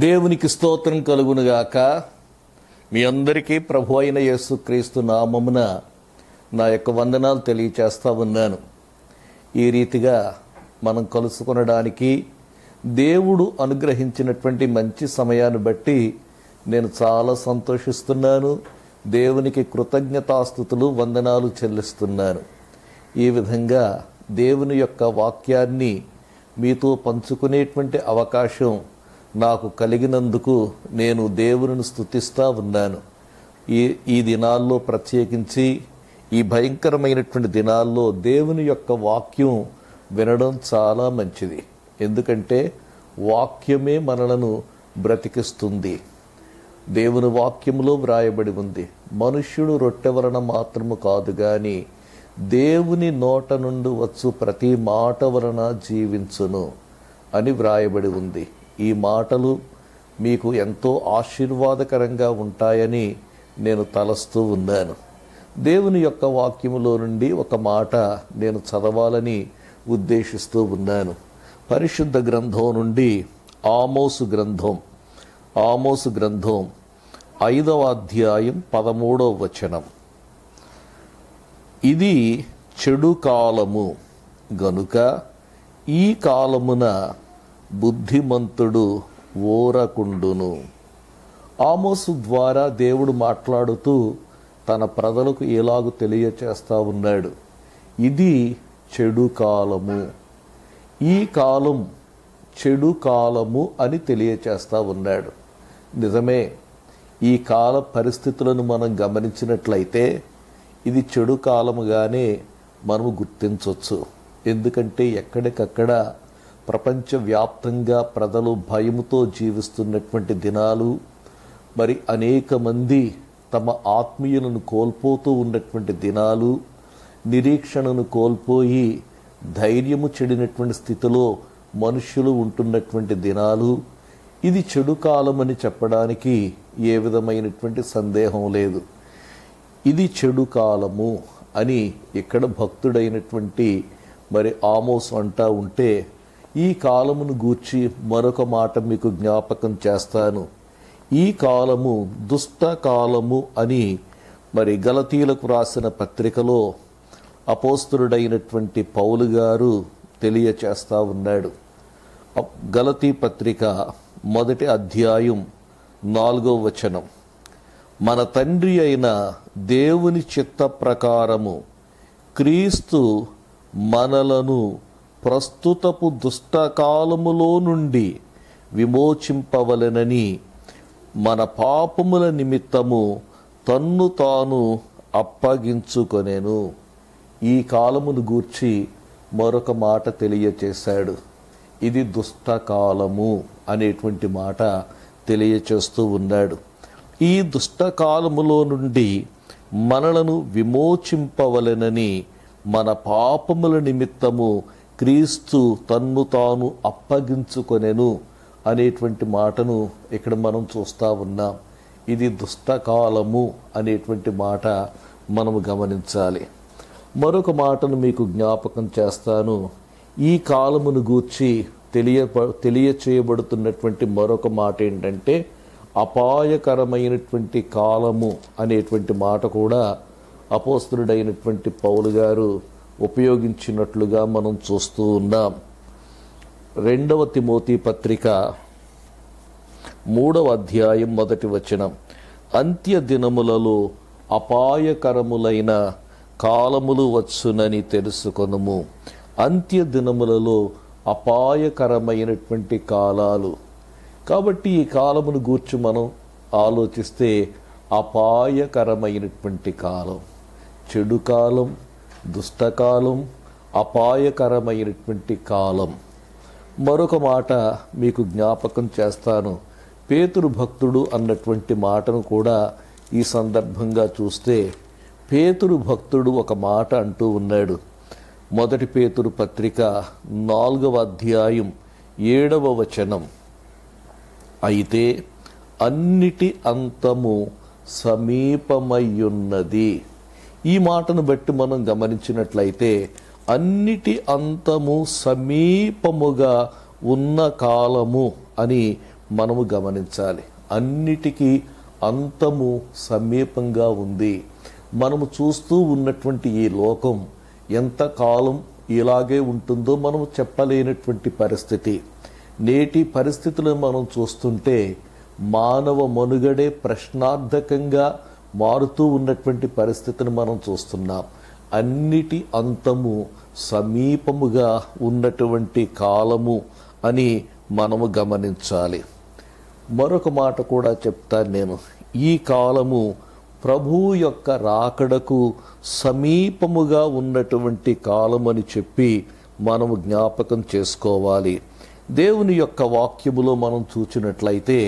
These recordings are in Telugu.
దేవునికి స్తోత్రం కలుగునుగాక. మీ అందరికీ ప్రభు అయిన యేసుక్రీస్తు నామమున నా యొక్క వందనాలు తెలియచేస్తా ఉన్నాను. ఈ రీతిగా మనం కలుసుకొనడానికి దేవుడు అనుగ్రహించినటువంటి మంచి సమయాన్ని బట్టి నేను చాలా సంతోషిస్తున్నాను. దేవునికి కృతజ్ఞతాస్తుతులు వందనాలు చెల్లిస్తున్నాను. ఈ విధంగా దేవుని యొక్క వాక్యాన్ని మీతో పంచుకునేటువంటి అవకాశం నాకు కలిగినందుకు నేను దేవుని స్తుతిస్తూ ఉన్నాను. ఈ దినాల్లో ప్రత్యేకించి ఈ భయంకరమైనటువంటి దినాల్లో దేవుని యొక్క వాక్యం వినడం చాలా మంచిది. ఎందుకంటే వాక్యమే మనలను బ్రతికిస్తుంది. దేవుని వాక్యంలో వ్రాయబడి ఉంది, మనుష్యుడు రొట్టె వలన మాత్రము కాదు గాని దేవుని నోట నుండి వచ్చు ప్రతి మాట వలన జీవించును అని వ్రాయబడి ఉంది. ఈ మాటలు మీకు ఎంతో ఆశీర్వాదకరంగా ఉంటాయని నేను తలస్తూ ఉన్నాను. దేవుని యొక్క వాక్యములో నుండి ఒక మాట నేను చదవాలని ఉద్దేశిస్తూ ఉన్నాను. పరిశుద్ధ గ్రంథం నుండి ఆమోసు గ్రంథం 5వ అధ్యాయం 13వ వచనం. ఇది చెడు కాలము గనుక ఈ కాలమున బుద్ధిమంతుడు ఓరకుండును. ఆమోసు ద్వారా దేవుడు మాట్లాడుతూ తన ప్రజలకు ఎలాగూ తెలియచేస్తా ఉన్నాడు. ఇది చెడు కాలము, ఈ కాలం చెడు కాలము అని తెలియచేస్తా ఉన్నాడు. నిజమే, ఈ కాల పరిస్థితులను మనం గమనించినట్లయితే ఇది చెడు కాలముగానే మనము గుర్తించవచ్చు. ఎందుకంటే ఎక్కడికక్కడ ప్రపంచవ్యాప్తంగా ప్రజలు భయముతో జీవిస్తున్నటువంటి దినాలు, మరి అనేక మంది తమ ఆత్మీయులను కోల్పోతూ ఉన్నటువంటి దినాలు, నిరీక్షణను కోల్పోయి ధైర్యము చెడినటువంటి స్థితిలో మనుష్యులు ఉంటున్నటువంటి దినాలు. ఇది చెడు కాలమని చెప్పడానికి ఏ విధమైనటువంటి సందేహం లేదు. ఇది చెడు కాలము అని ఇక్కడ భక్తుడైనటువంటి మరి ఆమోసు అంటా ఉంటే, ఈ కాలమును గూర్చి మరొక మాట మీకు జ్ఞాపకం చేస్తాను. ఈ కాలము దుష్ట కాలము అని మరి గలతీలకు రాసిన పత్రికలో అపోస్తలుడైనటువంటి పౌలు గారు తెలియచేస్తా ఉన్నాడు. గలతీ పత్రిక 1వ అధ్యాయం 4వ వచనం. మన తండ్రి అయిన దేవుని చిత్త ప్రకారము క్రీస్తు మనలను ప్రస్తుతపు దుష్టకాలములో నుండి విమోచింపవలెనని మన పాపముల నిమిత్తము తన్ను తాను అప్పగించుకొనెను. ఈ కాలమును గూర్చి మరొక మాట తెలియచేశాడు. ఇది దుష్టకాలము అనేటువంటి మాట తెలియచేస్తూ ఉన్నాడు. ఈ దుష్టకాలములో నుండి మనలను విమోచింపవలెనని మన పాపముల నిమిత్తము క్రీస్తు తన్ను తాను అప్పగించుకొనెను అనేటువంటి మాటను ఇక్కడ మనం చూస్తూ ఉన్నాం. ఇది దుష్టకాలము అనేటువంటి మాట మనము గమనించాలి. మరొక మాటను మీకు జ్ఞాపకం చేస్తాను. ఈ కాలమును గూర్చి తెలియచేయబడుతున్నటువంటి మరొక మాట ఏంటంటే అపాయకరమైనటువంటి కాలము అనేటువంటి మాట కూడా అపోస్తలుడైనటువంటి పౌలు గారు ఉపయోగించినట్లుగా మనం చూస్తూ ఉన్నాం. 2వ తిమోతి పత్రిక 3వ అధ్యాయం 1వ వచనం. అంత్య దినములలో అపాయకరములైన కాలములు వచ్చునని తెలుసుకొనుము. అంత్య దినములలో అపాయకరమైనటువంటి కాలాలు. కాబట్టి ఈ కాలమును గూర్చి మనం ఆలోచిస్తే అపాయకరమైనటువంటి కాలం, చెడు కాలం, దుష్టకాలం, అపాయకరమైనటువంటి కాలం. మరొక మాట మీకు జ్ఞాపకం చేస్తాను. పేతురు భక్తుడు అన్నటువంటి మాటను కూడా ఈ సందర్భంగా చూస్తే పేతురు భక్తుడు ఒక మాట అంటూ ఉన్నాడు. 1 పేతురు పత్రిక 4వ అధ్యాయం 7వ వచనం. అయితే అన్నిటి అంతము సమీపమయ్యున్నది. ఈ మాటను బట్టి మనం గమనించినట్లయితే అన్నిటి అంతము సమీపముగా ఉన్న కాలము అని మనము గమనించాలి. అన్నిటికీ అంతము సమీపంగా ఉంది. మనము చూస్తూ ఉన్నటువంటి ఈ లోకం ఎంతకాలం ఇలాగే ఉంటుందో మనము చెప్పలేనటువంటి పరిస్థితి. నేటి పరిస్థితులను మనం చూస్తుంటే మానవ మనుగడే ప్రశ్నార్థకంగా మారుతూ ఉన్నటువంటి పరిస్థితిని మనం చూస్తున్నాం. అన్నిటి అంతము సమీపముగా ఉన్నటువంటి కాలము అని మనము గమనించాలి. మరొక మాట కూడా చెప్తాను నేను. ఈ కాలము ప్రభువు యొక్క రాకడకు సమీపముగా ఉన్నటువంటి కాలం అని చెప్పి మనము జ్ఞాపకం చేసుకోవాలి. దేవుని యొక్క వాక్యములో మనం చూచినట్లయితే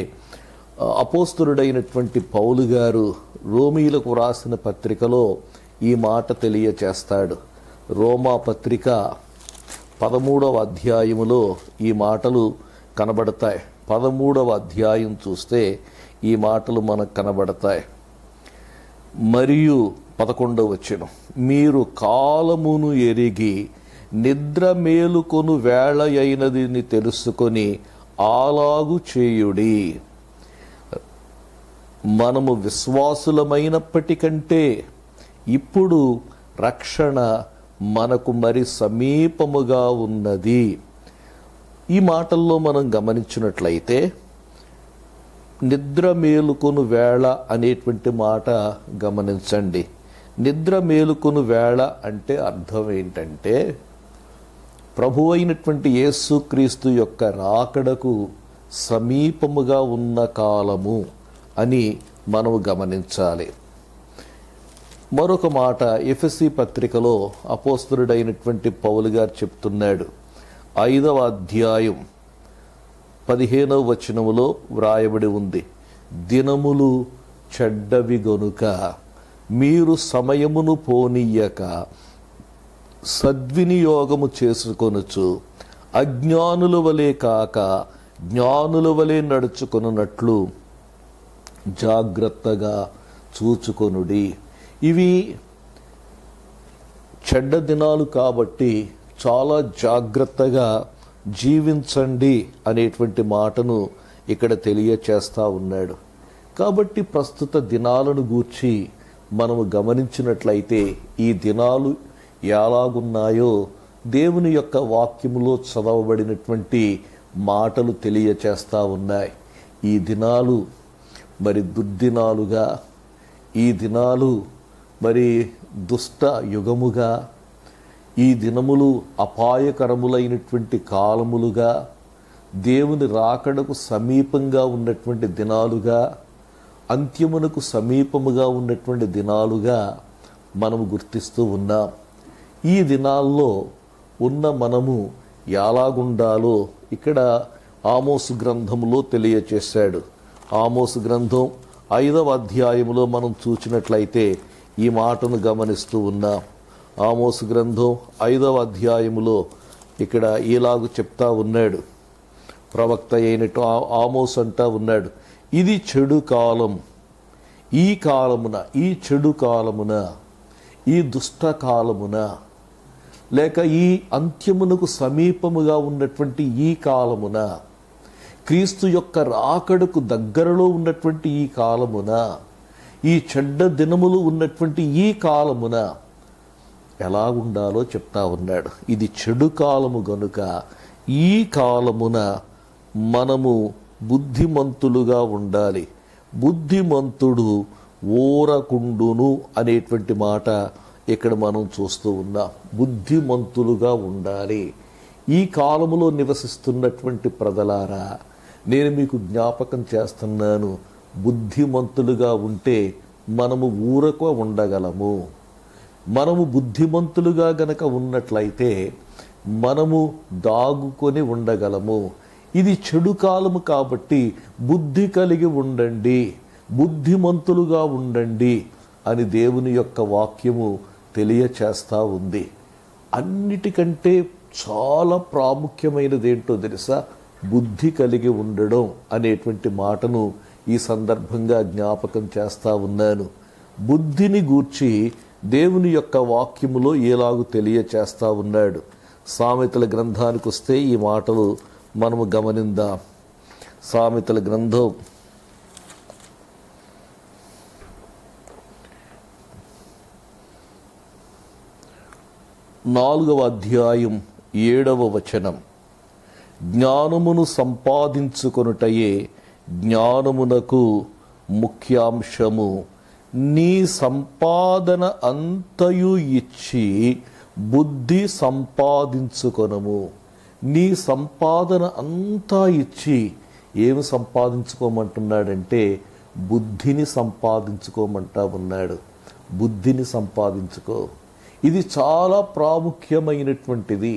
అపోస్తలుడైనటువంటి పౌలు గారు రోమీలకు వ్రాసిన పత్రికలో ఈ మాట తెలియచేస్తాడు. రోమా పత్రిక 13వ అధ్యాయములో ఈ మాటలు కనబడతాయి. 13వ అధ్యాయం చూస్తే ఈ మాటలు మనకు కనబడతాయి. మరియు 11వ వచనం, మీరు కాలమును ఎరిగి నిద్ర మేలుకొను వేళ అయినదిని తెలుసుకొని అలాగు చేయుడి. మనము విశ్వాసులమైనప్పటికంటే ఇప్పుడు రక్షణ మనకు మరి సమీపముగా ఉన్నది. ఈ మాటల్లో మనం గమనించినట్లయితే నిద్ర మేలుకొను వేళ అనేటువంటి మాట గమనించండి. నిద్ర మేలుకొను వేళ అంటే అర్థం ఏంటంటే ప్రభు అయినటువంటి యేసుక్రీస్తు యొక్క రాకడకు సమీపముగా ఉన్న కాలము అని మనము గమనించాలి. మరొక మాట ఎఫెసీ పత్రికలో అపోస్తలుడైనటువంటి పౌలు గారు చెప్తున్నాడు. 5వ అధ్యాయం 15వ వచనములో వ్రాయబడి ఉంది, దినములు చెడ్డవి గనుక మీరు సమయమును పోనీయక సద్వినియోగము చేసుకొనుచు అజ్ఞానుల వలె కాక జ్ఞానుల వలె నడుచుకొనున్నట్లు జాగ్రత్తగా చూచుకొనుడి. ఇవి చెడ్డ దినాలు కాబట్టి చాలా జాగ్రత్తగా జీవించండి అనేటువంటి మాటను ఇక్కడ తెలియచేస్తా ఉన్నాడు. కాబట్టి ప్రస్తుత దినాలను గూర్చి మనము గమనించినట్లయితే ఈ దినాలు ఎలాగున్నాయో దేవుని యొక్క వాక్యములో చదవబడినటువంటి మాటలు తెలియచేస్తా ఉన్నాయి. ఈ దినాలు మరి దుర్దినాలుగా, ఈ దినాలు మరి దుష్ట యుగముగా, ఈ దినములు అపాయకరములైనటువంటి కాలములుగా, దేవుని రాకడకు సమీపంగా ఉన్నటువంటి దినాలుగా, అంత్యమునకు సమీపముగా ఉన్నటువంటి దినాలుగా మనము గుర్తిస్తూ ఉన్నాం. ఈ దినాల్లో ఉన్న మనము ఎలాగుండాలో ఇక్కడ ఆమోసు గ్రంథంలో తెలియచేశాడు. ఆమోసు గ్రంథం 5వ అధ్యాయములో మనం చూసినట్లయితే ఈ మాటను గమనిస్తూ ఉన్నాం. ఆమోసు గ్రంథం 5వ అధ్యాయములో ఇక్కడ ఇలాగు చెప్తా ఉన్నాడు. ప్రవక్త అయినట్టు ఆమోసు అంటా ఉన్నాడు, ఇది చెడు కాలం, ఈ కాలమున, ఈ చెడు కాలమున, ఈ దుష్ట కాలమున, లేక ఈ అంత్యమునకు సమీపముగా ఉన్నటువంటి ఈ కాలమున, క్రీస్తు యొక్క రాకడకు దగ్గరలో ఉన్నటువంటి ఈ కాలమున, ఈ చెడ్డ దినములు ఉన్నటువంటి ఈ కాలమున ఎలా ఉండాలో చెప్తా ఉన్నాడు. ఇది చెడు కాలము గనుక ఈ కాలమున మనము బుద్ధిమంతులుగా ఉండాలి. బుద్ధిమంతుడు ఊరకుండును అనేటువంటి మాట ఇక్కడ మనం చూస్తూ ఉన్నాం. బుద్ధిమంతులుగా ఉండాలి. ఈ కాలములో నివసిస్తున్నటువంటి ప్రజలారా, నేను మీకు జ్ఞాపకం చేస్తున్నాను, బుద్ధిమంతులుగా ఉంటే మనము ఊరక ఉండగలము. మనము బుద్ధిమంతులుగా గనక ఉన్నట్లయితే మనము దాగుకొని ఉండగలము. ఇది చెడు కాలము కాబట్టి బుద్ధి కలిగి ఉండండి, బుద్ధిమంతులుగా ఉండండి అని దేవుని యొక్క వాక్యము తెలియచేస్తూ ఉంది. అన్నిటికంటే చాలా ప్రాముఖ్యమైనది ఏంటో తెలుసా? బుద్ధి కలిగి ఉండడం అనేటువంటి మాటను ఈ సందర్భంగా జ్ఞాపకం చేస్తూ ఉన్నాను. బుద్ధిని గూర్చి దేవుని యొక్క వాక్యములో ఎలాగూ తెలియచేస్తా ఉన్నాడు. సామెతల గ్రంథానికి వస్తే ఈ మాటలు మనము గమనిందాం. సామెతల గ్రంథం 4వ అధ్యాయం 7వ వచనం. జ్ఞానమును సంపాదించుకొనుటయే జ్ఞానమునకు ముఖ్యాంశము. నీ సంపాదన అంతయు ఇచ్చి బుద్ధి సంపాదించుకొనము. నీ సంపాదన అంతా ఇచ్చి ఏమి సంపాదించుకోమంటున్నాడంటే బుద్ధిని సంపాదించుకోమంటా ఉన్నాడు. బుద్ధిని సంపాదించుకో. ఇది చాలా ప్రాముఖ్యమైనటువంటిది.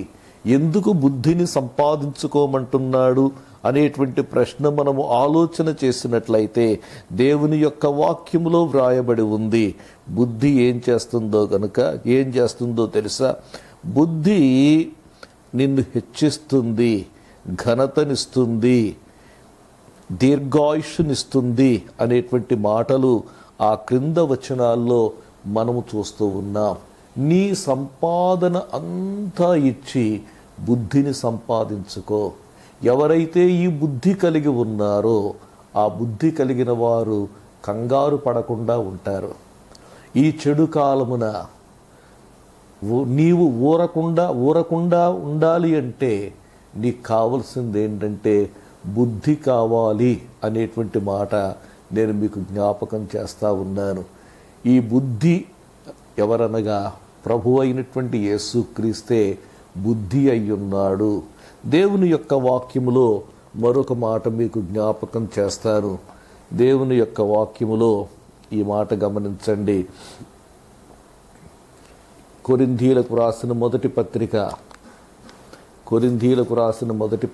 ఎందుకు బుద్ధిని సంపాదించుకోమంటున్నాడు అనేటువంటి ప్రశ్న మనము ఆలోచన చేసినట్లయితే దేవుని యొక్క వాక్యములో వ్రాయబడి ఉంది. బుద్ధి ఏం చేస్తుందో తెలుసా? బుద్ధి నిన్ను హెచ్చిస్తుంది, ఘనతనిస్తుంది, దీర్ఘాయుష్నిస్తుంది అనేటువంటి మాటలు ఆ క్రింద వచనాల్లో మనము చూస్తూ ఉన్నాం. నీ సంపాదన అంతా ఇచ్చి బుద్ధిని సంపాదించుకో. ఎవరైతే ఈ బుద్ధి కలిగి ఉన్నారో ఆ బుద్ధి కలిగిన వారు కంగారు పడకుండా ఉంటారు. ఈ చెడు కాలమున నీవు ఊరకుండా ఉండాలి అంటే నీకు కావలసింది ఏంటంటే బుద్ధి కావాలి అనేటువంటి మాట నేను మీకు జ్ఞాపకం చేస్తూ ఉన్నాను. ఈ బుద్ధి ఎవరనగా ప్రభు అయినటువంటి యేసుక్రీస్తే బుద్ధి అయ్యున్నాడు. దేవుని యొక్క వాక్యములో మరొక మాట మీకు జ్ఞాపకం చేస్తాను. దేవుని యొక్క వాక్యములో ఈ మాట గమనించండి. కొరింథీలకు రాసిన మొదటి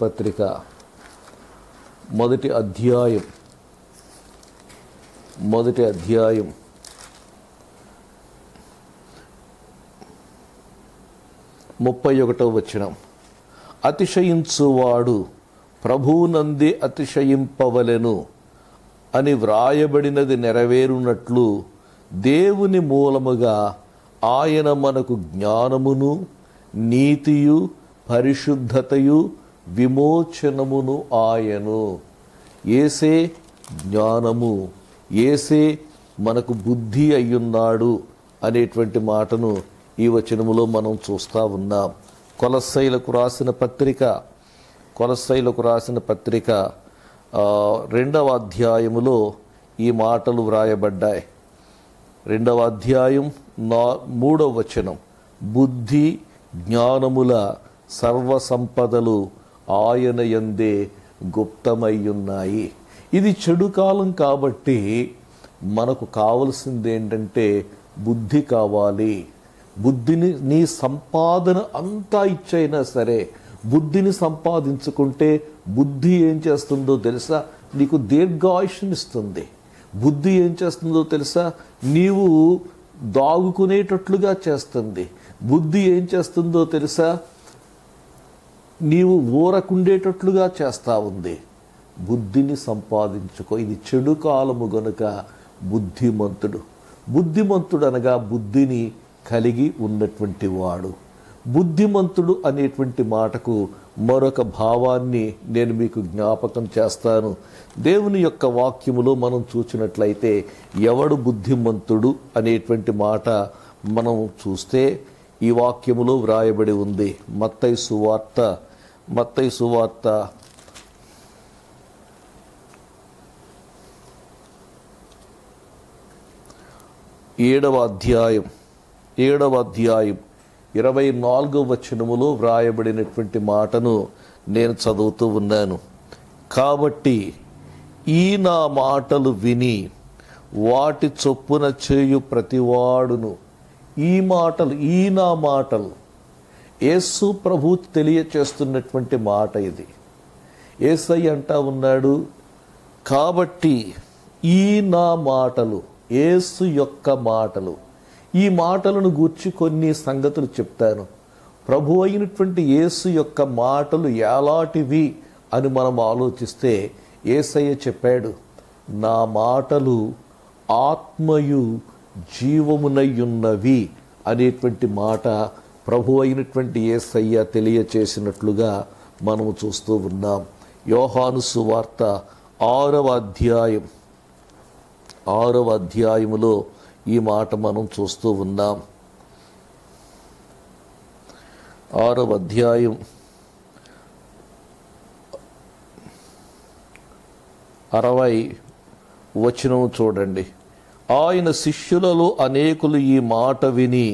పత్రిక మొదటి అధ్యాయం 31వ వచనం. అతిశయించువాడు ప్రభువునందే అతిశయింపవలెను అని వ్రాయబడినది నెరవేరునట్లు దేవుని మూలముగా ఆయన మనకు జ్ఞానమును, నీతియు, పరిశుద్ధతయు, విమోచనమును ఆయను. యేసే జ్ఞానము, యేసే మనకు బుద్ధి అయ్యున్నాడు అనేటువంటి మాటను ఈ వచనములో మనం చూస్తూ ఉన్నాం. కొలస్సైలకు రాసిన పత్రిక 2వ అధ్యాయములో ఈ మాటలు వ్రాయబడ్డాయి. 2వ అధ్యాయం 3వ వచనం. బుద్ధి జ్ఞానముల సర్వసంపదలు ఆయన యందే గుప్తమయ్యున్నాయి. ఇది చెడు కాలం కాబట్టి మనకు కావలసింది ఏంటంటే బుద్ధి కావాలి. బుద్ధిని, నీ సంపాదన అంతా ఇచ్చైనా సరే బుద్ధిని సంపాదించుకుంటే బుద్ధి ఏం చేస్తుందో తెలుసా? నీకు దీర్ఘాయుష్నిస్తుంది. బుద్ధి ఏం చేస్తుందో తెలుసా? నీవు దాగుకునేటట్లుగా చేస్తుంది. బుద్ధి ఏం చేస్తుందో తెలుసా? నీవు ఊరకుండేటట్లుగా చేస్తూ ఉంది. బుద్ధిని సంపాదించుకో. ఇది చెడు కాలము గనుక బుద్ధిమంతుడు అనగా బుద్ధిని కలిగి ఉన్నటువంటి వాడు. బుద్ధిమంతుడు అనేటువంటి మాటకు మరొక భావాన్ని నేను మీకు జ్ఞాపకం చేస్తాను. దేవుని యొక్క వాక్యములో మనం చూసినట్లయితే ఎవడు బుద్ధిమంతుడు అనేటువంటి మాట మనం చూస్తే ఈ వాక్యములో వ్రాయబడి ఉంది. మత్తయి సువార్త 7వ అధ్యాయం 24వ వచనములో వ్రాయబడినటువంటి మాటను నేను చదువుతూ ఉన్నాను. కాబట్టి ఈ నా మాటలు విని వాటి చొప్పున చేయు ప్రతివాడును. ఈ నా మాటలు యేసు ప్రభు తెలియచేస్తున్నటువంటి మాట ఇది. యేసయ్య అంటా ఉన్నాడు, కాబట్టి ఈ నా మాటలు, యేసు యొక్క మాటలు. ఈ మాటలను గూర్చి కొన్ని సంగతులు చెప్తాను. ప్రభు అయినటువంటి యేసు యొక్క మాటలు ఎలాంటివి అని మనం ఆలోచిస్తే యేసయ్య చెప్పాడు, నా మాటలు ఆత్మయు జీవమునయున్నవి అనేటువంటి మాట ప్రభు అయినటువంటి యేసయ్య తెలియచేసినట్లుగా మనము చూస్తూ ఉన్నాం. యోహాను సువార్త 6వ అధ్యాయములో ఈ మాట మనం చూస్తూ ఉన్నాం. 6వ అధ్యాయం 60 వచనం చూడండి. ఆయన శిష్యులలో అనేకులు ఈ మాట విని,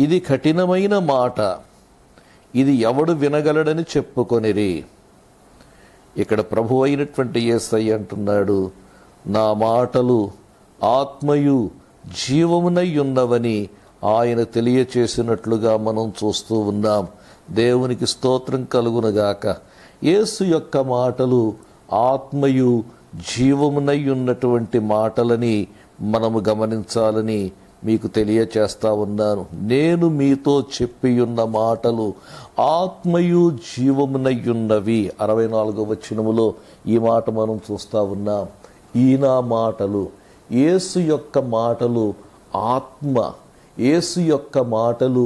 ఇది కఠినమైన మాట, ఇది ఎవడు వినగలడని చెప్పుకొనిరి. ఇక్కడ ప్రభు అయినటువంటి యేసయ్య అంటున్నాడు, నా మాటలు ఆత్మయు జీవమునై ఉన్నవని ఆయన తెలియచేసినట్లుగా మనం చూస్తూ ఉన్నాం. దేవునికి స్తోత్రం కలుగునుగాక. యేసు యొక్క మాటలు ఆత్మయు జీవమునై ఉన్నటువంటి మాటలని మనము గమనించాలని మీకు తెలియచేస్తా ఉన్నాను. నేను మీతో చెప్పి ఉన్న మాటలు ఆత్మయు జీవమునై ఉన్నవి. 64వ వచనములో ఈ మాట మనం చూస్తా ఉన్నాం. ఈ నా మాటలు, యేసు యొక్క మాటలు ఆత్మ, యేసు యొక్క మాటలు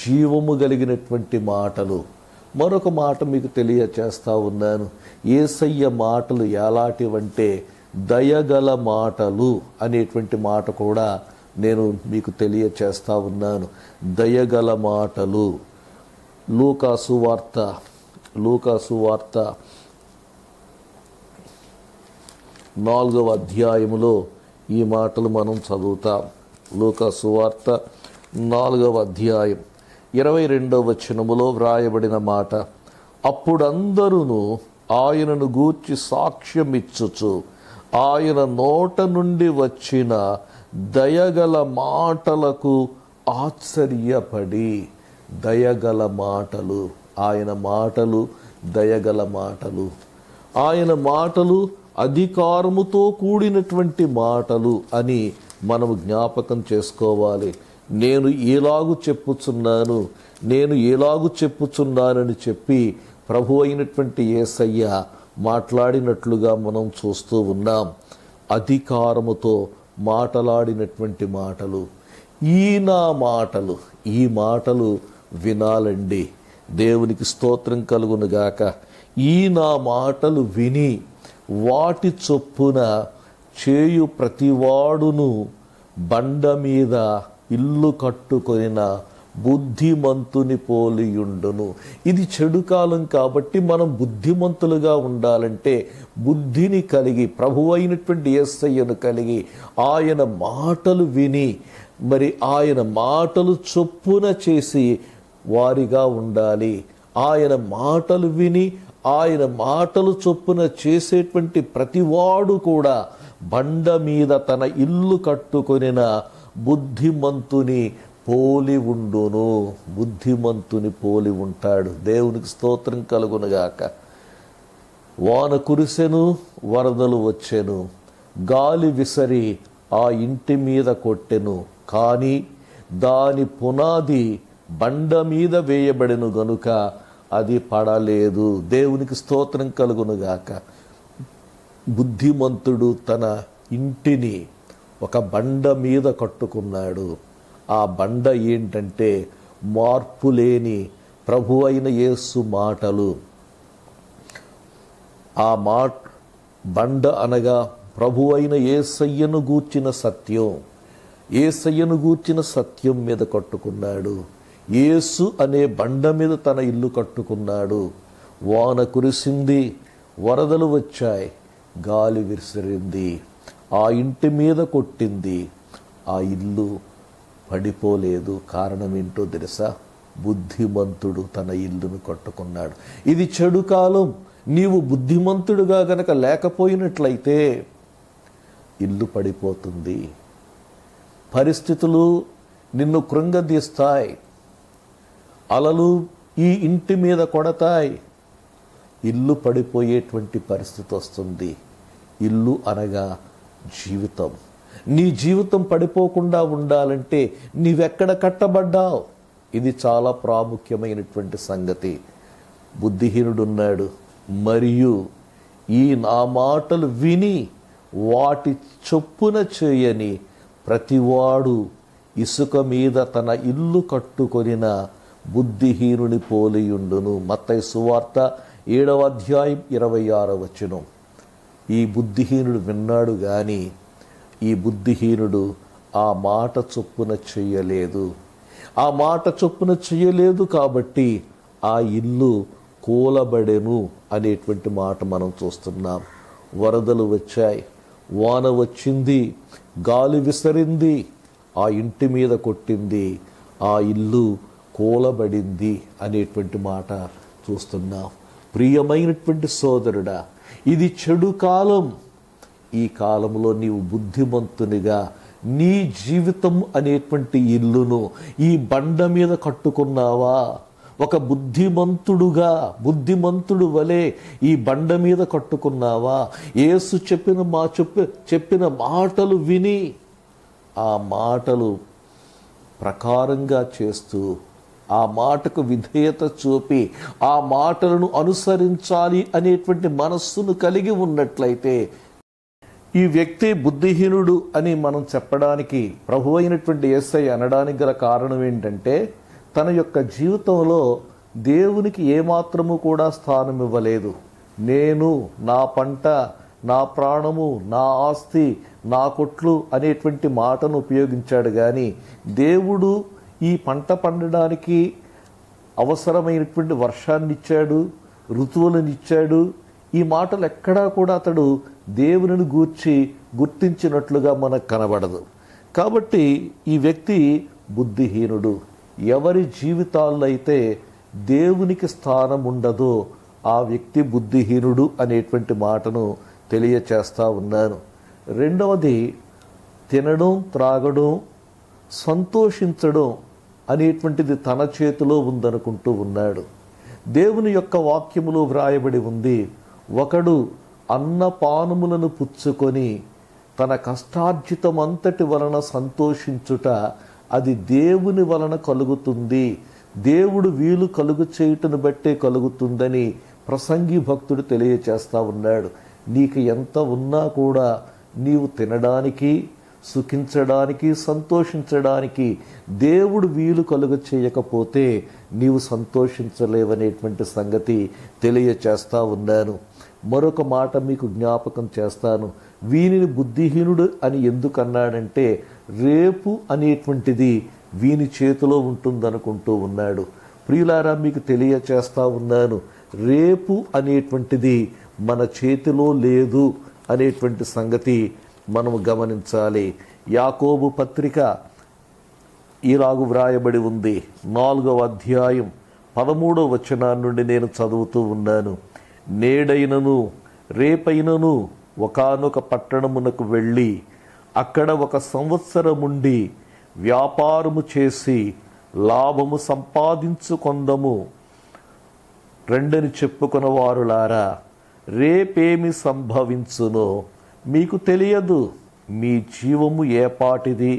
జీవము కలిగినటువంటి మాటలు. మరొక మాట మీకు తెలియచేస్తా ఉన్నాను. యేసయ్య మాటలు ఎలాంటివంటే దయగల మాటలు అనేటువంటి మాట కూడా నేను మీకు తెలియచేస్తా ఉన్నాను. దయగల మాటలు. లూకాసు వార్త 4వ అధ్యాయములో ఈ మాటలు మనం చదువుతాం. లూకాసు వార్త 4వ అధ్యాయం 22వ వచనములో వ్రాయబడిన మాట, అప్పుడందరూ ఆయనను గూర్చి సాక్ష్యమిచ్చుచు ఆయన నోట నుండి వచ్చిన దయగల మాటలకు ఆశ్చర్యపడి. దయగల మాటలు, ఆయన మాటలు దయగల మాటలు, ఆయన మాటలు అధికారముతో కూడినటువంటి మాటలు అని మనము జ్ఞాపకం చేసుకోవాలి. నేను ఎలాగు చెప్పుచున్నానని చెప్పి ప్రభు అయినటువంటి యేసయ్య మాట్లాడినట్లుగా మనం చూస్తూ ఉన్నాం. అధికారముతో మాట్లాడినటువంటి మాటలు. ఈ మాటలు వినాలండి. దేవునికి స్తోత్రం కలుగునుగాక. ఈ నా మాటలు విని వాటి చొప్పున చేయు ప్రతివాడును బండ మీద ఇల్లు కట్టుకొనిన బుద్ధిమంతుని పోలియుండును. ఇది చెడు కాలం కాబట్టి మనం బుద్ధిమంతులుగా ఉండాలంటే బుద్ధిని కలిగి, ప్రభు అయినటువంటి యేసయ్యను కలిగి, ఆయన మాటలు విని మరి ఆయన మాటలు చొప్పున చేసి వారిగా ఉండాలి. ఆయన మాటలు విని ఆయన మాటలు చొప్పున చేసేటువంటి ప్రతివాడు కూడా బండ మీద తన ఇల్లు కట్టుకొనిన బుద్ధిమంతుని పోలి ఉండును. బుద్ధిమంతుని పోలి ఉంటాడు. దేవునికి స్తోత్రం కలుగునుగాక. వాన కురిసెను, వరదలు వచ్చెను, గాలి విసరి ఆ ఇంటి మీద కొట్టెను, కానీ దాని పునాది బండ మీద వేయబడెను గనుక అది పడలేదు. దేవునికి స్తోత్రం కలుగునుగాక. బుద్ధిమంతుడు తన ఇంటిని ఒక బండ మీద కట్టుకున్నాడు. ఆ బండ ఏంటంటే మార్పులేని ప్రభు అయిన యేసు మాటలు. ఆ బండ అనగా ప్రభు అయిన యేసయ్యను గూర్చిన సత్యం. యేసయ్యను గూర్చిన సత్యం మీద కట్టుకున్నాడు. యేసు అనే బండ మీద తన ఇల్లు కట్టుకున్నాడు. వాన కురిసింది, వరదలు వచ్చాయి, గాలి విసిరింది, ఆ ఇంటి మీద కొట్టింది, ఆ ఇల్లు పడిపోలేదు. కారణం ఏంటో తెలుసా? బుద్ధిమంతుడు తన ఇల్లును కట్టుకున్నాడు. ఇది చెడు కాలం. నీవు బుద్ధిమంతుడుగా గనక లేకపోయినట్లయితే ఇల్లు పడిపోతుంది. పరిస్థితులు నిన్ను కృంగదీస్తాయి. అలలు ఈ ఇంటి మీద కొడతాయి. ఇల్లు పడిపోయేటువంటి పరిస్థితి వస్తుంది. ఇల్లు అనగా జీవితం. నీ జీవితం పడిపోకుండా ఉండాలంటే నీవెక్కడ కట్టబడ్డావు? ఇది చాలా ప్రాముఖ్యమైనటువంటి సంగతి. బుద్ధిహీనుడున్నాడు, మరియు ఈ నా మాటలు విని వాటి చొప్పున చేయని ప్రతివాడు ఇసుక మీద తన ఇల్లు కట్టుకొనిన బుద్ధిహీనుని పోలియుండును. మత్తయి సువార్త 7వ అధ్యాయం 26వ వచనం. ఈ బుద్ధిహీనుడు విన్నాడు గాని ఈ బుద్ధిహీనుడు ఆ మాట చొప్పున చెయ్యలేదు. ఆ మాట చొప్పున చెయ్యలేదు కాబట్టి ఆ ఇల్లు కూలబడెను అనేటువంటి మాట మనం చూస్తున్నాం. వరదలు వచ్చాయి, వాన వచ్చింది, గాలి విసరింది, ఆ ఇంటి మీద కొట్టింది, ఆ ఇల్లు కూలబడింది అనేటువంటి మాట చూస్తున్నాం. ప్రియమైనటువంటి సోదరుడా, ఇది చెడు కాలం. ఈ కాలంలో నీవు బుద్ధిమంతునిగా నీ జీవితం అనేటువంటి ఇల్లును ఈ బండ మీద కట్టుకున్నావా? ఒక బుద్ధిమంతుడు వలె ఈ బండ మీద కట్టుకున్నావా? యేసు చెప్పిన మాటలు విని ఆ మాటలు ప్రకారంగా చేస్తూ ఆ మాటకు విధేయత చూపి ఆ మాటలను అనుసరించాలి అనేటువంటి మనస్సును కలిగి ఉన్నట్లయితే ఈ వ్యక్తి బుద్ధిహీనుడు అని మనం చెప్పడానికి, ప్రభు అయినటువంటి యేసయ్య అనడానికి గల కారణం ఏంటంటే, తన యొక్క జీవితంలో దేవునికి ఏమాత్రము కూడా స్థానం ఇవ్వలేదు. నేను, నా పంట, నా ప్రాణము, నా ఆస్తి, నా కొట్లు అనేటువంటి మాటను ఉపయోగించాడు. కానీ దేవుడు ఈ పంట పండడానికి అవసరమైనటువంటి వర్షాన్ని ఇచ్చాడు, ఋతువులను ఇచ్చాడు. ఈ మాటలు ఎక్కడా కూడా అతడు దేవునిని గుర్తించినట్లుగా మనకు కనబడదు. కాబట్టి ఈ వ్యక్తి బుద్ధిహీనుడు. ఎవరి జీవితాల్లో అయితే దేవునికి స్థానం ఉండదో ఆ వ్యక్తి బుద్ధిహీనుడు అనేటువంటి మాటను తెలియచేస్తా ఉన్నాను. రెండవది, తినడం, త్రాగడం, సంతోషించడం అనేటువంటిది తన చేతిలో ఉందనుకుంటూ ఉన్నాడు. దేవుని యొక్క వాక్యములో వ్రాయబడి ఉంది, ఒకడు అన్నపానములను పుచ్చుకొని తన కష్టార్జితమంతటి వలన సంతోషించుట అది దేవుని వలన కలుగుతుంది, దేవుడు వీలు కలుగు చేయుటను బట్టే కలుగుతుందని ప్రసంగి భక్తుడు తెలియచేస్తా ఉన్నాడు. నీకు ఎంత ఉన్నా కూడా నీవు తినడానికి, సుఖించడానికి, సంతోషించడానికి దేవుడు వీలు కలుగ చేయకపోతే నీవు సంతోషించలేవనేటువంటి సంగతి తెలియచేస్తా ఉన్నాను. మరొక మాట మీకు జ్ఞాపకం చేస్తాను. వీనిని బుద్ధిహీనుడు అని ఎందుకన్నాడంటే, రేపు అనేటువంటిది వీని చేతిలో ఉంటుందనుకుంటూ ఉన్నాడు. ప్రియులారా, మీకు తెలియచేస్తా ఉన్నాను, రేపు అనేటువంటిది మన చేతిలో లేదు అనేటువంటి సంగతి మనము గమనించాలి. యాకోబు పత్రిక ఇలాగు వ్రాయబడి ఉంది. 4వ అధ్యాయం 13వ వచనం నుండి నేను చదువుతూ ఉన్నాను. నేడైనను రేపైనను ఒకానొక పట్టణమునకు వెళ్ళి అక్కడ 1 సంవత్సరముండి వ్యాపారము చేసి లాభము సంపాదించుకొందము రెండని చెప్పుకున్న వారులారా, రేపేమి సంభవించునో మీకు తెలియదు. మీ జీవము ఏపాటిది?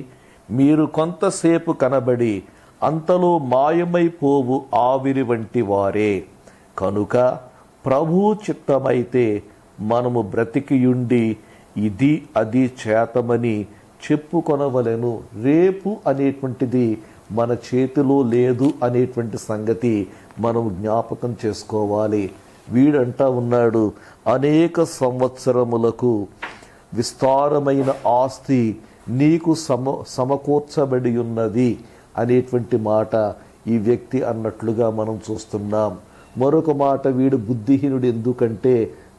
మీరు కొంతసేపు కనబడి అంతలో మాయమైపోవు ఆవిరి వంటి వారే. కనుక ప్రభువు చిత్తమైతే మనము బ్రతికియుండి ఇది అది చేతమని చెప్పుకొనవలెను. రేపు అనేటువంటిది మన చేతిలో లేదు అనేటువంటి సంగతి మనం జ్ఞాపకం చేసుకోవాలి. వీడంటా ఉన్నాడు, అనేక సంవత్సరములకు విస్తారమైన ఆస్తి నీకు సమకూర్చబడి ఉన్నది అనేటువంటి మాట ఈ వ్యక్తి అన్నట్లుగా మనం చూస్తున్నాం. మరొక మాట, వీడు బుద్ధిహీనుడు ఎందుకంటే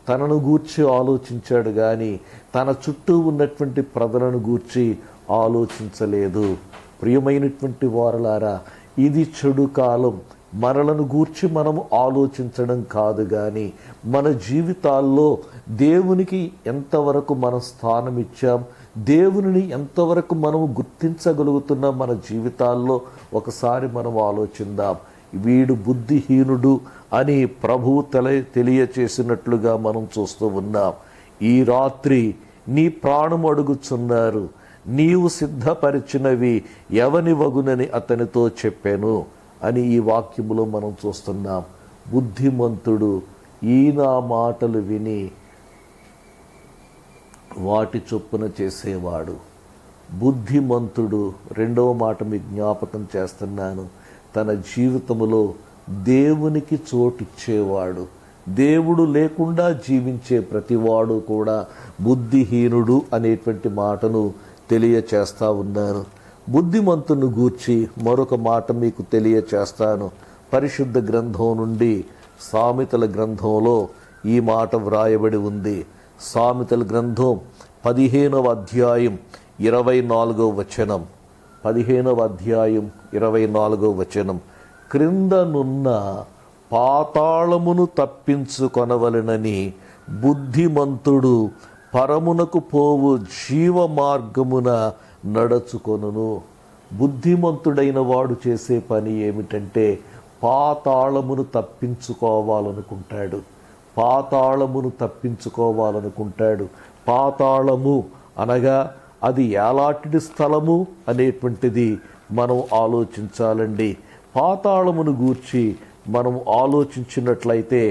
తనను గూర్చి ఆలోచించాడు కానీ తన చుట్టూ ఉన్నటువంటి ప్రజలను గూర్చి ఆలోచించలేదు. ప్రియమైనటువంటి వారలారా, ఇది చెడు కాలం. మనలను గూర్చి మనము ఆలోచించడం కాదు కానీ మన జీవితాల్లో దేవునికి ఎంతవరకు మనం స్థానం ఇచ్చాం, దేవునిని ఎంతవరకు మనము గుర్తించగలుగుతున్నాం మన జీవితాల్లో ఒకసారి మనం ఆలోచిద్దాం. వీడు బుద్ధిహీనుడు అని ప్రభువు తెలియచేసినట్లుగా మనం చూస్తూ ఉన్నాం. ఈ రాత్రి నీ ప్రాణం అడుగుచున్నారు, నీవు సిద్ధపరిచినవి ఎవని వగునని అతనితో చెప్పాను అని ఈ వాక్యములో మనం చూస్తున్నాం. బుద్ధిమంతుడు ఈ నా మాటలు విని వాటి చొప్పున చేసేవాడు. బుద్ధిమంతుడు, రెండవ మాట మీకు జ్ఞాపకం చేస్తున్నాను, తన జీవితంలో దేవునికి చోటిచ్చేవాడు. దేవుడు లేకుండా జీవించే ప్రతివాడు కూడా బుద్ధిహీనుడు అనేటువంటి మాటను తెలియచేస్తా ఉన్నాను. బుద్ధిమంతుని గూర్చి మరొక మాట మీకు తెలియచేస్తాను. పరిశుద్ధ గ్రంథం నుండి సామెతల గ్రంథంలో ఈ మాట వ్రాయబడి ఉంది. సామెతల గ్రంథం 15వ అధ్యాయం 24వ వచనం. 15వ అధ్యాయం 24వ వచనం. క్రిందనున్న పాతాళమును తప్పించుకొనవలెనని బుద్ధిమంతుడు పరమునకు పోవు జీవ మార్గమున నడుచుకొనును. బుద్ధిమంతుడైన వాడు చేసే పని ఏమిటంటే పాతాళమును తప్పించుకోవాలనుకుంటాడు. పాతాళమును తప్పించుకోవాలనుకుంటాడు. పాతాళము అనగా అది ఎలాంటి స్థలము అనేటువంటిది మనం ఆలోచించాలండి. పాతాళమును గూర్చి మనం ఆలోచించినట్లయితే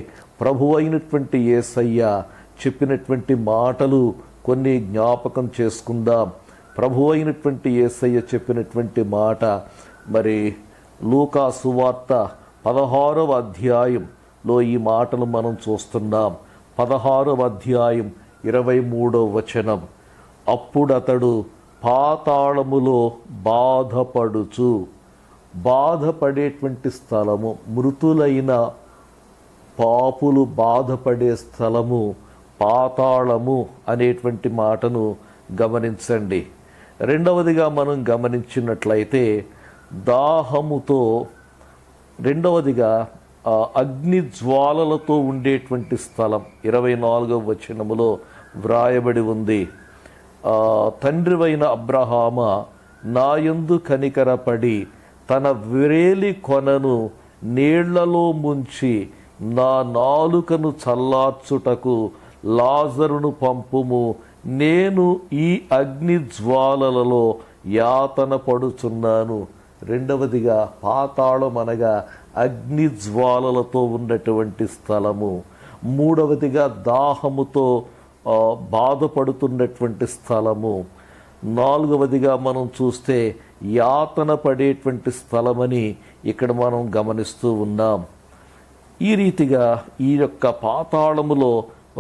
ప్రభు అయినటువంటి యేసయ్య చెప్పినటువంటి మాటలు కొన్ని జ్ఞాపకం చేసుకుందాం. ప్రభు అయినటువంటి యేసయ్య చెప్పినటువంటి మాట మరి లూకా సువార్త 16వ అధ్యాయంలో ఈ మాటలు మనం చూస్తున్నాం. 16వ అధ్యాయం 23వ వచనం. అప్పుడతడు పాతాళములో బాధపడుచు, బాధపడేటువంటి స్థలము, మృతులైన పాపులు బాధపడే స్థలము పాతాళము అనేటువంటి మాటను గమనించండి. రెండవదిగా మనం గమనించినట్లయితే దాహముతో, రెండవదిగా అగ్ని జ్వాలలతో ఉండేటువంటి స్థలం 24వ వచనములో వ్రాయబడి ఉంది. తండ్రివైన అబ్రహామ నాయందు కనికరపడి తన విరేలి కొనను నీళ్లలో ముంచి నా నాలుకను చల్లార్చుటకు లాజరును పంపుము, నేను ఈ అగ్ని జ్వాలలలో యాతన పడుచున్నాను. రెండవదిగా పాతాళం అనగా అగ్ని జ్వాలలతో ఉన్నటువంటి స్థలము. మూడవదిగా దాహముతో బాధపడుతున్నటువంటి స్థలము. నాలుగవదిగా మనం చూస్తే యాతన పడేటువంటి స్థలమని ఇక్కడ మనం గమనిస్తూ ఉన్నాం. ఈ రీతిగా ఈ యొక్క పాతాళములో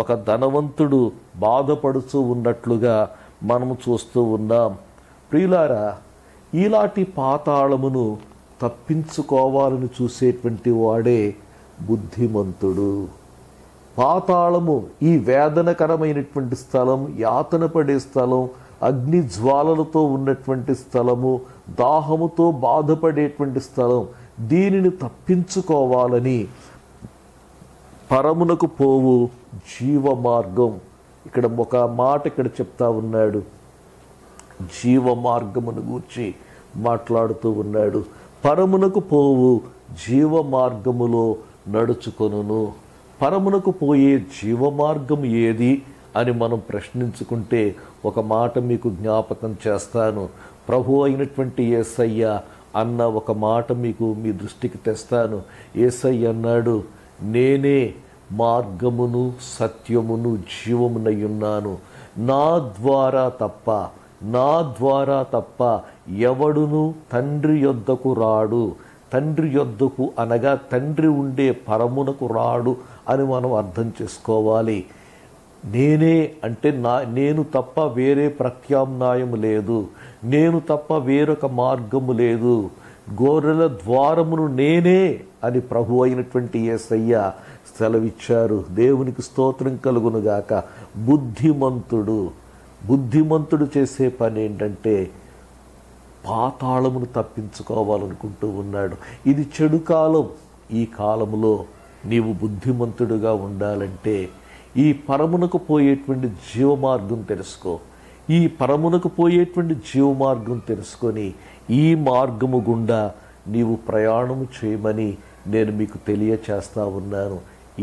ఒక ధనవంతుడు బాధపడుతూ ఉన్నట్లుగా మనము చూస్తూ ఉన్నాం. ప్రియులారా, ఇలాంటి పాతాళమును తప్పించుకోవాలని చూసేటువంటి వాడే బుద్ధిమంతుడు. పాతాళము ఈ వేదనకరమైనటువంటి స్థలం, యాతన పడే స్థలం, అగ్ని జ్వాలలతో ఉన్నటువంటి స్థలము, దాహముతో బాధపడేటువంటి స్థలం, దీనిని తప్పించుకోవాలని పరమునకు పోవు జీవ మార్గం, ఇక్కడ ఒక మాట ఇక్కడ చెప్తా ఉన్నాడు. జీవ మార్గమును గూర్చి మాట్లాడుతూ ఉన్నాడు. పరమునకు పోవు జీవ మార్గములో నడుచుకొనును. పరమునకు పోయే జీవ మార్గం ఏది అని మనం ప్రశ్నించుకుంటే ఒక మాట మీకు జ్ఞాపకం చేస్తాను. ప్రభు అయినటువంటి యేసయ్య అన్న ఒక మాట మీకు మీ దృష్టికి తెస్తాను. యేసయ్య అన్నాడు, నేనే మార్గమును సత్యమును జీవమునై ఉన్నాను, నా ద్వారా తప్ప ఎవడును తండ్రి యొద్దకు రాడు. తండ్రి యొద్దకు అనగా తండ్రి ఉండే పరమునకు రాడు అని మనం అర్థం చేసుకోవాలి. నేనే అంటే నేను తప్ప వేరే ప్రత్యామ్నాయం లేదు, నేను తప్ప వేరొక మార్గము లేదు, గొర్రెల ద్వారమును నేనే అని ప్రభు అయినటువంటి యేసయ్య సెలవిచ్చారు. దేవునికి స్తోత్రం కలుగునుగాక. బుద్ధిమంతుడు చేసే పని ఏంటంటే పాతాళమును తప్పించుకోవాలనుకుంటూ ఉన్నాడు. ఇది చెడు కాలం. ఈ కాలంలో నీవు బుద్ధిమంతుడుగా ఉండాలంటే ఈ పరమునకు పోయేటువంటి జీవమార్గం తెలుసుకో. ఈ పరమునకు పోయేటువంటి జీవమార్గం తెలుసుకొని ఈ మార్గము గుండా నీవు ప్రయాణము చేయమని నేను మీకు తెలియచేస్తా ఉన్నాను.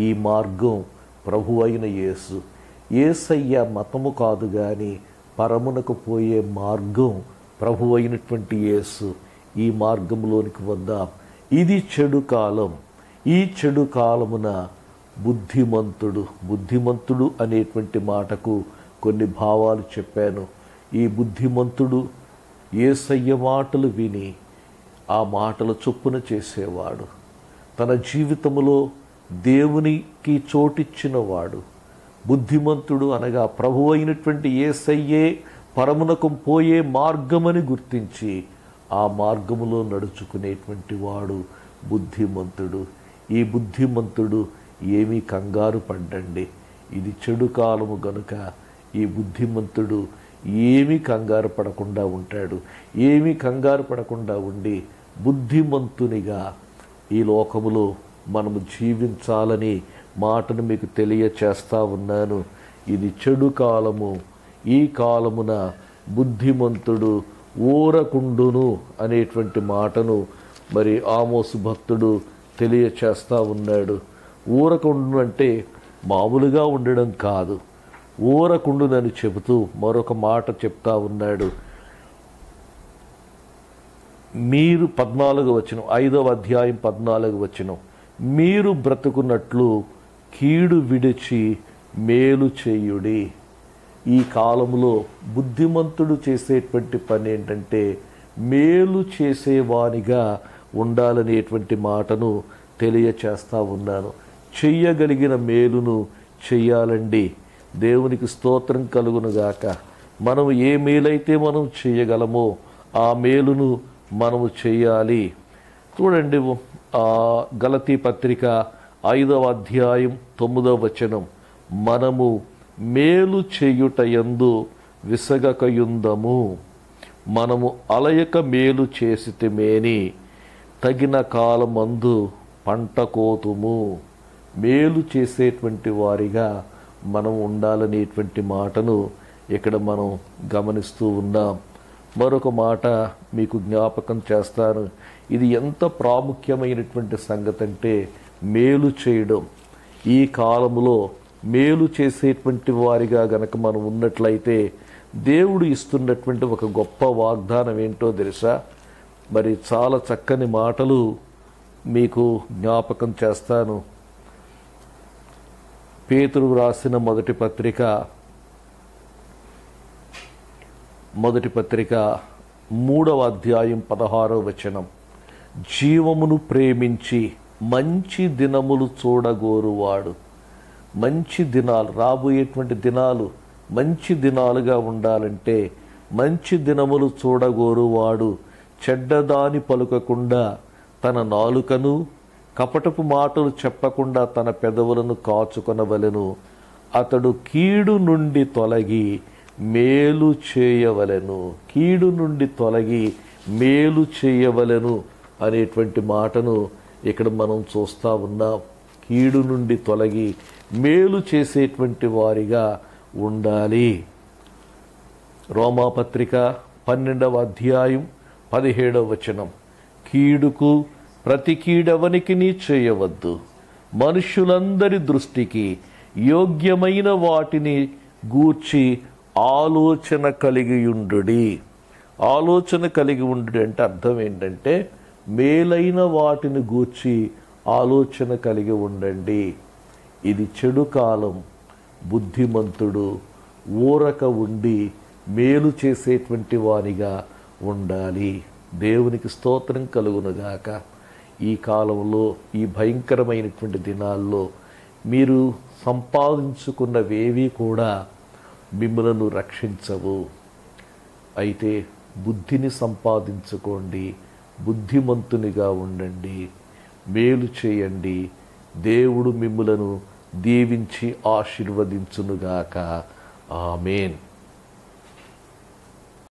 ఈ మార్గం ప్రభు అయిన యేసయ్య మతము కాదు కానీ పరమునకు పోయే మార్గం ప్రభు అయినటువంటి యేసు. ఈ మార్గంలోనికి వద్దాం. ఇది చెడు కాలం. ఈ చెడు కాలమున బుద్ధిమంతుడు అనేటువంటి మాటకు కొన్ని భావాలు చెప్పాను. ఈ బుద్ధిమంతుడు యేసయ్య మాటలు విని ఆ మాటల చొప్పున చేసేవాడు. తన జీవితంలో దేవునికి చోటిచ్చినవాడు, బుద్ధిమంతుడు అనగా ప్రభువు అయినటువంటి యేసయ్యే పరమునకు పోయే మార్గమని గుర్తించి ఆ మార్గములో నడుచుకునేటువంటి వాడు బుద్ధిమంతుడు. ఈ బుద్ధిమంతుడు ఏమీ కంగారు పడ్డండి. ఇది చెడు కాలము గనుక ఈ బుద్ధిమంతుడు ఏమీ కంగారు పడకుండా ఉంటాడు. ఏమీ కంగారు పడకుండా ఉండి బుద్ధిమంతునిగా ఈ లోకములో మనము జీవించాలని మాటను మీకు తెలియచేస్తా ఉన్నాను. ఇది చెడు కాలము. ఈ కాలమున బుద్ధిమంతుడు ఊరకుండును అనేటువంటి మాటను మరి ఆమోసు భక్తుడు తెలియచేస్తా ఉన్నాడు. ఊరకుండును అంటే మామూలుగా ఉండడం కాదు, ఊరకుండునని చెబుతూ మరొక మాట చెప్తా ఉన్నాడు. మీరు 14వ వచనం, 5వ అధ్యాయం 14వ వచనం, మీరు బ్రతుకున్నట్లు కీడు విడిచి మేలు చేయుడి. ఈ కాలంలో బుద్ధిమంతుడు చేసేటువంటి పని ఏంటంటే మేలు చేసేవానిగా ఉండాలనేటువంటి మాటను తెలియచేస్తా ఉన్నాను. చెయ్యగలిగిన మేలును చెయ్యాలండి. దేవునికి స్తోత్రం కలుగునుగాక. మనం ఏ మేలైతే మనం చేయగలమో ఆ మేలును మనము చెయ్యాలి. చూడండి, గలతీ పత్రిక 5వ అధ్యాయం 9వ వచనం, మనము మేలు చేయుటయందు విసగకయుందము, మనము అలయక మేలు చేసితిమేని తగిన కాలమందు పంట కోతుము. మేలు చేసేటువంటి వారిగా మనం ఉండాలనేటువంటి మాటను ఇక్కడ మనం గమనిస్తూ ఉన్నాం. మరొక మాట మీకు జ్ఞాపకం చేస్తాను. ఇది ఎంత ప్రాముఖ్యమైనటువంటి సంగతి అంటే మేలు చేయడం. ఈ కాలములో మేలు చేసేటువంటి వారిగా గనక మనం ఉన్నట్లయితే దేవుడు ఇస్తున్నటువంటి ఒక గొప్ప వాగ్దానం ఏంటో తెలుసా? మరి చాలా చక్కని మాటలు మీకు జ్ఞాపకం చేస్తాను. పేతురు రాసిన మొదటి పత్రిక 3వ అధ్యాయం 16వ వచనం, జీవమును ప్రేమించి మంచి దినములు చూడగోరువాడు. మంచి దినాలు, రాబోయేటువంటి దినాలు మంచి దినాలుగా ఉండాలంటే మంచి దినములు చూడగోరువాడు చెడ్డదాని పలుకకుండా తన నాలుకను, కపటపు మాటలు చెప్పకుండా తన పెదవులను కాచుకొనవలెను. అతడు కీడు నుండి తొలగి మేలు చేయవలెను. కీడు నుండి తొలగి మేలు చేయవలెను అనేటువంటి మాటను ఇక్కడ మనం చూస్తూ ఉన్నాం. కీడు నుండి తొలగి మేలు చేసేటువంటి వారిగా ఉండాలి. రోమాపత్రిక 12వ అధ్యాయం 17వ వచనం, కీడుకు ప్రతి కీడెవనికి చేయవద్దు, మనుష్యులందరి దృష్టికి యోగ్యమైన వాటిని గూర్చి ఆలోచన కలిగియుండుడి. ఆలోచన కలిగి ఉండు అంటే అర్థం ఏంటంటే మేలైన వాటిని గూర్చి ఆలోచన కలిగి ఉండండి. ఇది చెడు కాలం. బుద్ధిమంతుడు ఊరక ఉండి మేలు చేసేటువంటి వానిగా ఉండాలి. దేవునికి స్తోత్రం కలుగునుగాక. ఈ కాలంలో, ఈ భయంకరమైనటువంటి దినాల్లో మీరు సంపాదించుకున్నవేవి కూడా మిమ్మలను రక్షించవు. అయితే బుద్ధిని సంపాదించుకోండి, బుద్ధిమంతునిగా ఉండండి, మేలు చేయండి. దేవుడు మిమ్ములను దీవించి ఆశీర్వదించునుగాక. ఆమేన్.